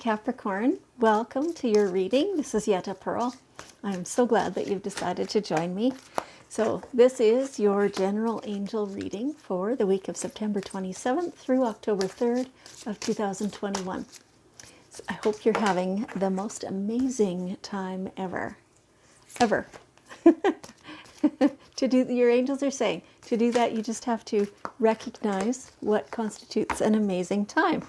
Capricorn. Welcome to your reading. This is Yetta Pearl. I'm so glad that you've decided to join me. So this is your general angel reading for the week of September 27th through October 3rd of 2021. So I hope you're having the most amazing time ever. Ever. Your angels are saying, to do that, you just have to recognize what constitutes an amazing time.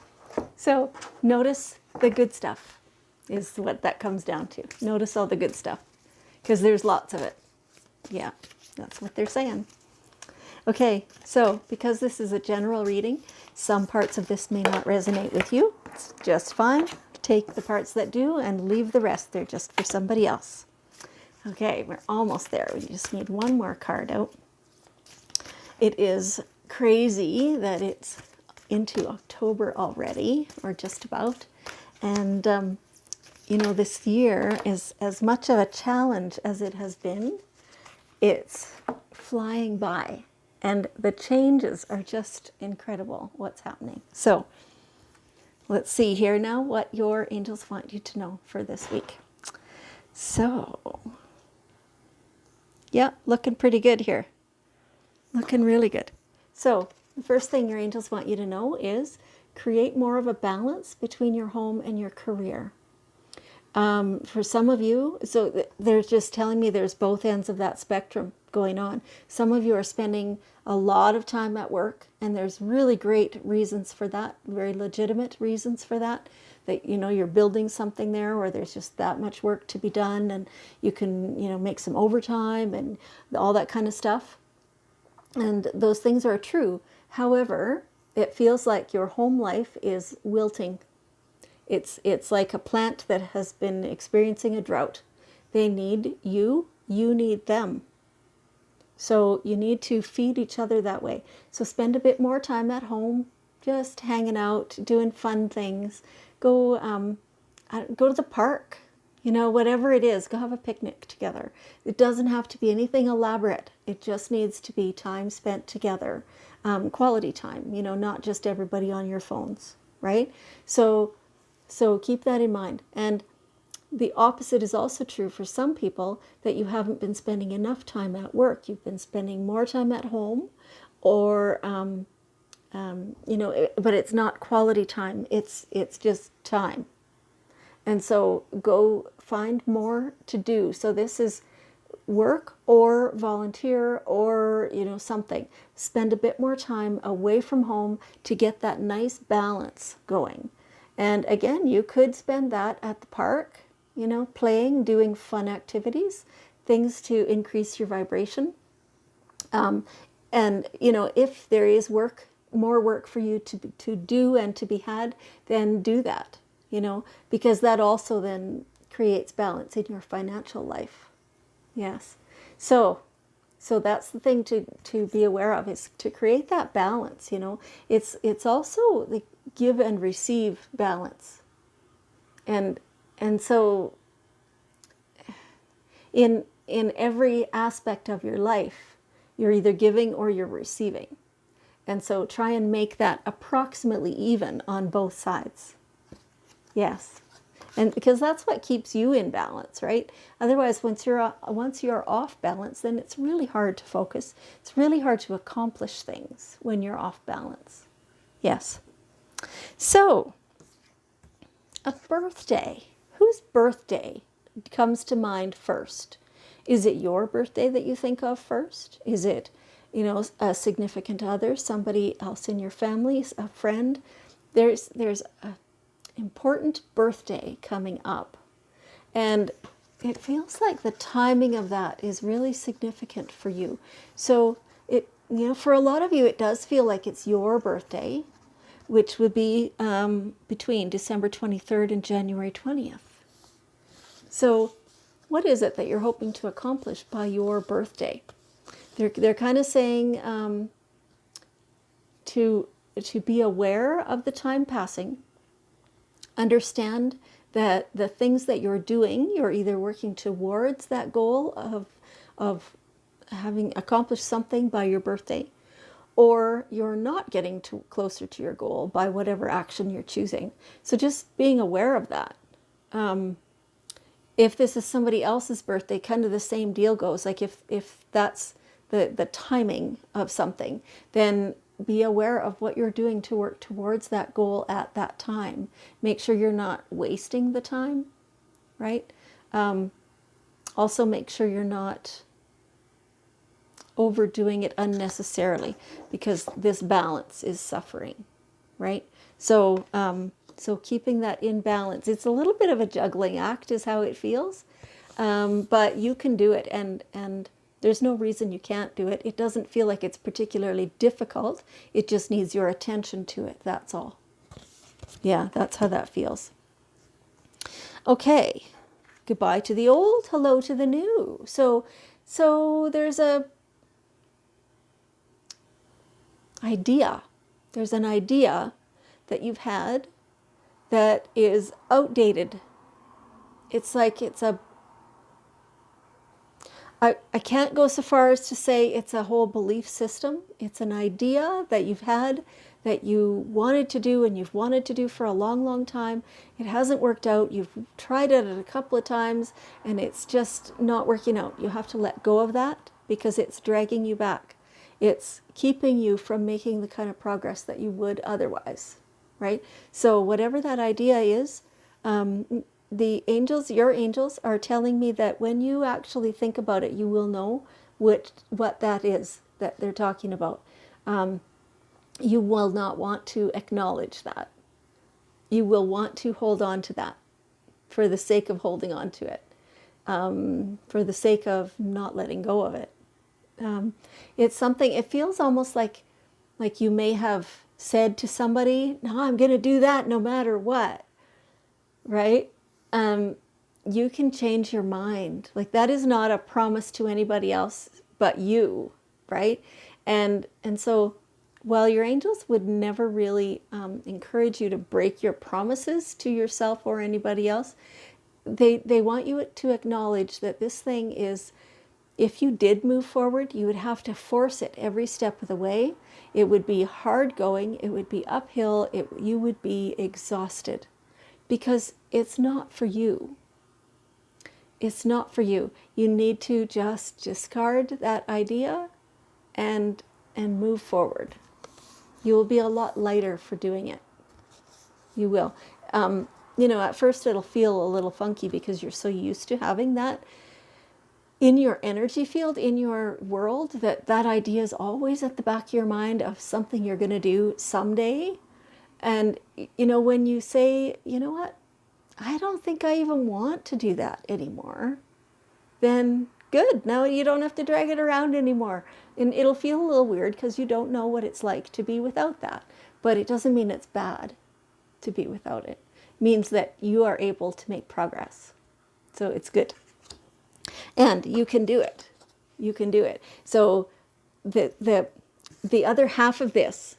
So notice the good stuff is what that comes down to. Notice all the good stuff because there's lots of it. Yeah, that's what they're saying. Okay, so because this is a general reading, some parts of this may not resonate with you. It's just fine. Take the parts that do and leave the rest. They're just for somebody else. Okay, we're almost there. We just need one more card out. It is crazy that it's into October already, or just about. And, this year is as much of a challenge as it has been. It's flying by. And the changes are just incredible, what's happening. So, let's see here now what your angels want you to know for this week. So, yeah, looking pretty good here. Looking really good. So, the first thing your angels want you to know is create more of a balance between your home and your career. For some of you, so they're just telling me there's both ends of that spectrum going on. Some of you are spending a lot of time at work, and there's really great reasons for that, very legitimate reasons for that. That, you're building something there, or there's just that much work to be done, and you can, make some overtime and all that kind of stuff. And those things are true. However, it feels like your home life is wilting. It's like a plant that has been experiencing a drought. They need you, you need them. So you need to feed each other that way. So spend a bit more time at home, just hanging out, doing fun things. Go to the park, whatever it is, go have a picnic together. It doesn't have to be anything elaborate. It just needs to be time spent together, quality time, not just everybody on your phones, right? So keep that in mind. And the opposite is also true for some people, that you haven't been spending enough time at work. You've been spending more time at home, or, but it's not quality time. It's just time. And so go find more to do. So this is work or volunteer or, something. Spend a bit more time away from home to get that nice balance going. And again, you could spend that at the park, playing, doing fun activities, things to increase your vibration. And, if there is more work for you to do and to be had, then do that, because that also then creates balance in your financial life. Yes. So that's the thing to be aware of, is to create that balance, It's also the give and receive balance. And so in every aspect of your life, you're either giving or you're receiving. And so try and make that approximately even on both sides. Yes. And because that's what keeps you in balance, right? Otherwise, once you're off balance, then it's really hard to focus. It's really hard to accomplish things when you're off balance. Yes. So, a birthday. Whose birthday comes to mind first? Is it your birthday that you think of first? Is it, a significant other, somebody else in your family, a friend? There's a important birthday coming up, and it feels like the timing of that is really significant for you. So for a lot of you, it does feel like it's your birthday, which would be between December 23rd and January 20th. So what is it that you're hoping to accomplish by your birthday? They're kind of saying to be aware of the time passing. Understand that the things that you're doing, you're either working towards that goal of having accomplished something by your birthday, or you're not getting closer to your goal by whatever action you're choosing. So just being aware of that. If this is somebody else's birthday, kind of the same deal goes. Like if that's the timing of something, then be aware of what you're doing to work towards that goal at that time. Make sure you're not wasting the time, right? Also make sure you're not overdoing it unnecessarily, because this balance is suffering, right? So so keeping that in balance, it's a little bit of a juggling act is how it feels, but you can do it, and there's no reason you can't do it. It doesn't feel like it's particularly difficult. It just needs your attention to it, that's all. Yeah, that's how that feels. Okay, goodbye to the old, hello to the new. So there's an idea that you've had that is outdated. It's like I can't go so far as to say it's a whole belief system. It's an idea that you've had, that you wanted to do, and you've wanted to do for a long, long time. It hasn't worked out. You've tried it a couple of times, and it's just not working out. You have to let go of that, because it's dragging you back. It's keeping you from making the kind of progress that you would otherwise, right? So whatever that idea is, the angels, your angels, are telling me that when you actually think about it, you will know what that is that they're talking about. You will not want to acknowledge that. You will want to hold on to that for the sake of holding on to it, for the sake of not letting go of it. It's something, it feels almost like you may have said to somebody, no, I'm going to do that no matter what, right? You can change your mind. Like, that is not a promise to anybody else but you, right? And so while your angels would never really encourage you to break your promises to yourself or anybody else, they want you to acknowledge that this thing is, if you did move forward, you would have to force it every step of the way. It would be hard going. It would be uphill. You would be exhausted, because it's not for you. It's not for you. You need to just discard that idea and move forward. You will be a lot lighter for doing it. You will. At first it'll feel a little funky, because you're so used to having that in your energy field, in your world, that idea is always at the back of your mind of something you're going to do someday. And, when you say, you know what, I don't think I even want to do that anymore, then good. Now you don't have to drag it around anymore. And it'll feel a little weird, because you don't know what it's like to be without that. But it doesn't mean it's bad to be without it. It means that you are able to make progress. So it's good. And you can do it. You can do it. So the other half of this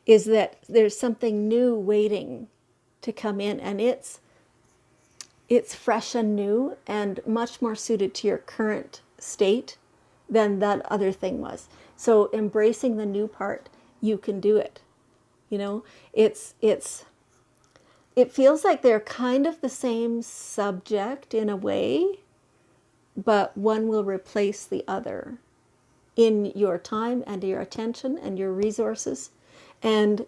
is that there's something new waiting to come in, and it's fresh and new and much more suited to your current state than that other thing was. So embracing the new part, you can do it. It feels like they're kind of the same subject in a way, but one will replace the other in your time and your attention and your resources. And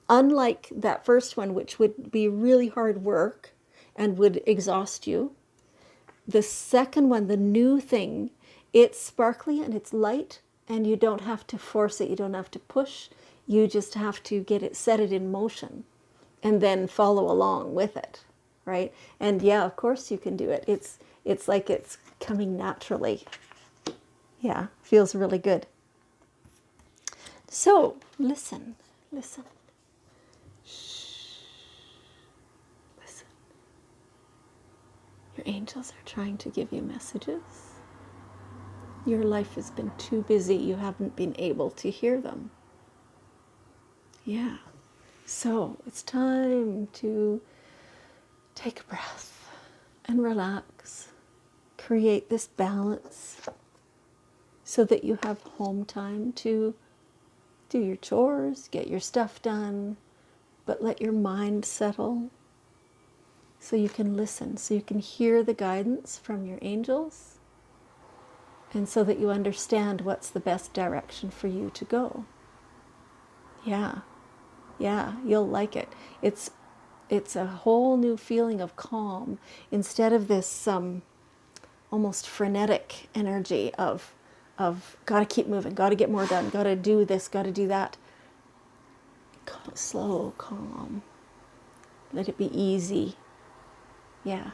unlike that first one, which would be really hard work and would exhaust you, the second one, the new thing, it's sparkly and it's light, and you don't have to force it. You don't have to push. You just have to set it in motion and then follow along with it, right? And yeah, of course you can do it. It's like it's coming naturally. Yeah, feels really good. So listen. Shh. Listen. Your angels are trying to give you messages. Your life has been too busy. You haven't been able to hear them. Yeah. So it's time to take a breath and relax. Create this balance so that you have home time to do your chores, get your stuff done, but let your mind settle so you can listen, so you can hear the guidance from your angels, and so that you understand what's the best direction for you to go. Yeah, you'll like it. It's a whole new feeling of calm instead of this almost frenetic energy of gotta keep moving, gotta get more done, gotta do this, gotta do that. Slow, calm. Let it be easy. Yeah.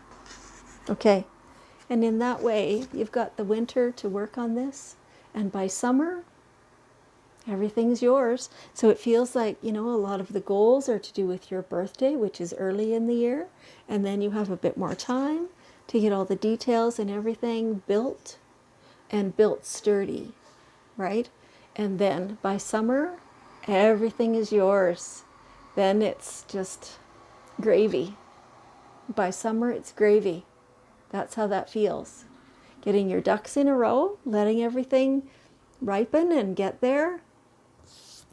Okay. And in that way, you've got the winter to work on this. And by summer, everything's yours. So it feels like, a lot of the goals are to do with your birthday, which is early in the year. And then you have a bit more time to get all the details and everything built and built sturdy, right? And then by summer, everything is yours. Then it's just gravy. By summer, it's gravy. That's how that feels. Getting your ducks in a row, letting everything ripen and get there.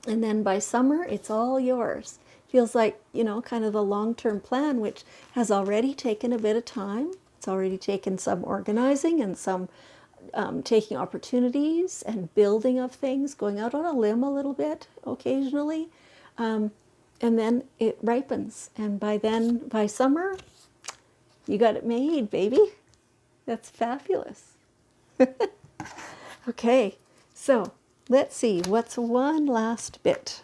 And then by summer, it's all yours. Feels like, kind of the long-term plan, which has already taken a bit of time. It's already taken some organizing and some taking opportunities and building of things, going out on a limb a little bit occasionally. And then it ripens. And by summer, you got it made, baby. That's fabulous. Okay, so let's see. What's one last bit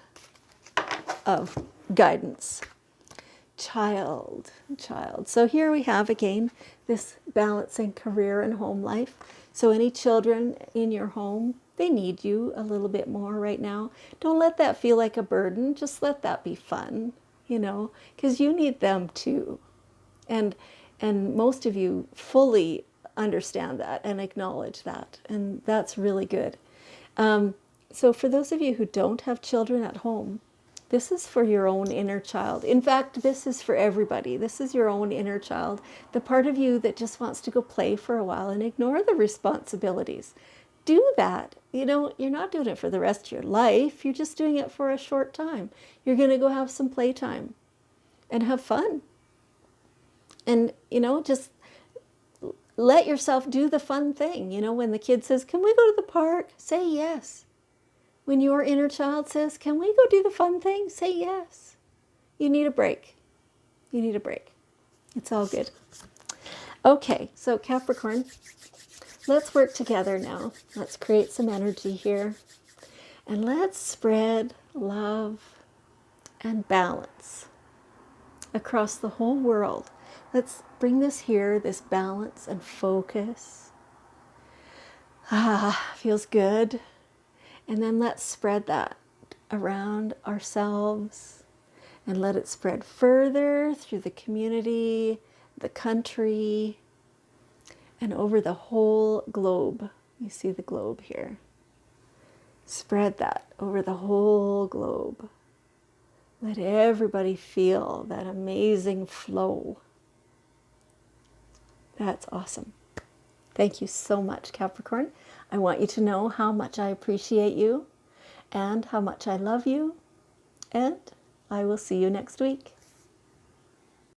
of guidance? Child. So here we have again this balancing career and home life. So any children in your home, they need you a little bit more right now. Don't let that feel like a burden. Just let that be fun, because you need them too. And most of you fully understand that and acknowledge that. And that's really good. So for those of you who don't have children at home, this is for your own inner child. In fact, this is for everybody. This is your own inner child, the part of you that just wants to go play for a while and ignore the responsibilities. Do that. You're not doing it for the rest of your life. You're just doing it for a short time. You're going to go have some playtime and have fun. And, just let yourself do the fun thing. When the kid says, can we go to the park? Say yes. When your inner child says, can we go do the fun thing? Say yes. You need a break. It's all good. Okay, so Capricorn, let's work together now. Let's create some energy here. And let's spread love and balance across the whole world. Let's bring this here, this balance and focus. Feels good. And then let's spread that around ourselves and let it spread further through the community, the country, and over the whole globe. You see the globe here. Spread that over the whole globe. Let everybody feel that amazing flow. That's awesome. Thank you so much, Capricorn. I want you to know how much I appreciate you and how much I love you. And I will see you next week.